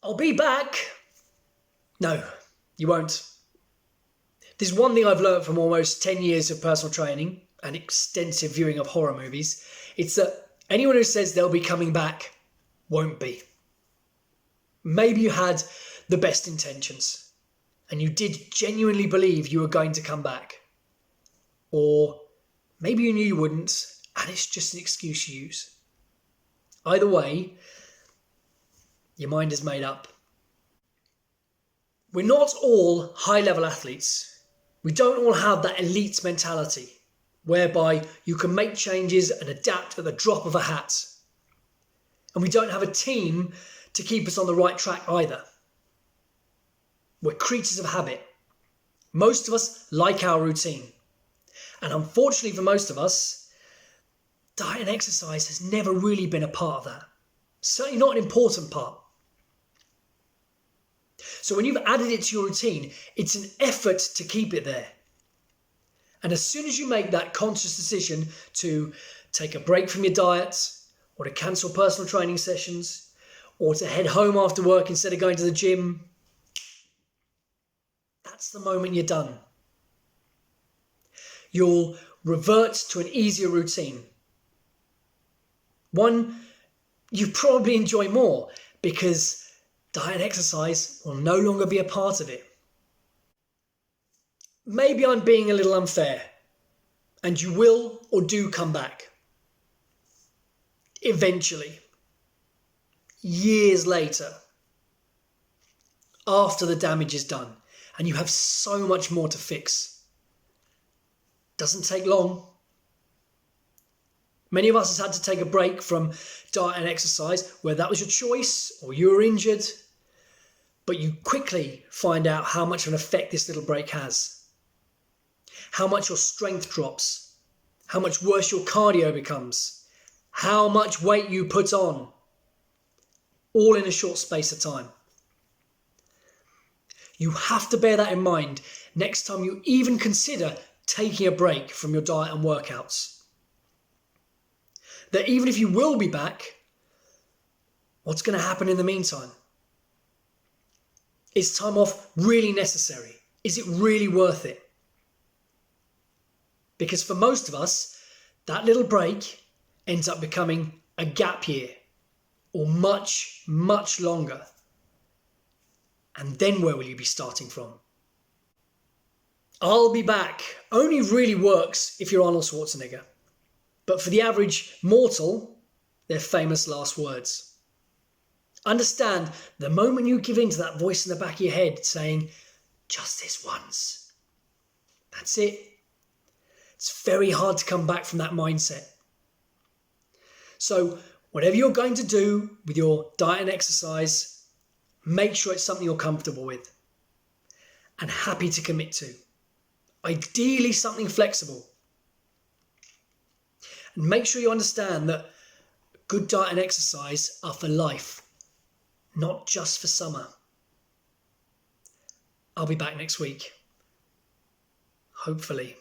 I'll be back. No, you won't. There's one thing I've learned from almost 10 years of personal training and extensive viewing of horror movies. It's that anyone who says they'll be coming back won't be. Maybe you had the best intentions and you did genuinely believe you were going to come back. Or maybe you knew you wouldn't and it's just an excuse you use. Either way, your mind is made up. We're not all high-level athletes. We don't all have that elite mentality whereby you can make changes and adapt at the drop of a hat. And we don't have a team to keep us on the right track either. We're creatures of habit. Most of us like our routine. And unfortunately for most of us, diet and exercise has never really been a part of that. Certainly not an important part. So when you've added it to your routine, it's an effort to keep it there. And as soon as you make that conscious decision to take a break from your diet, or to cancel personal training sessions, or to head home after work instead of going to the gym, that's the moment you're done. You'll revert to an easier routine. One you probably enjoy more because diet and exercise will no longer be a part of it. Maybe I'm being a little unfair, and you will or do come back. Eventually. Years later. After the damage is done, and you have so much more to fix. Doesn't take long. Many of us have had to take a break from diet and exercise, whether that was your choice or you were injured, but you quickly find out how much of an effect this little break has. How much your strength drops, how much worse your cardio becomes, how much weight you put on, all in a short space of time. You have to bear that in mind next time you even consider taking a break from your diet and workouts. That even if you will be back, what's going to happen in the meantime? Is time off really necessary? Is it really worth it? Because for most of us, that little break ends up becoming a gap year or much, much longer. And then where will you be starting from? I'll be back only really works if you're Arnold Schwarzenegger. But for the average mortal, they're famous last words. Understand, the moment you give in to that voice in the back of your head saying, just this once, that's it. It's very hard to come back from that mindset. So whatever you're going to do with your diet and exercise, make sure it's something you're comfortable with and happy to commit to. Ideally something flexible. And make sure you understand that good diet and exercise are for life, not just for summer. I'll be back next week. Hopefully.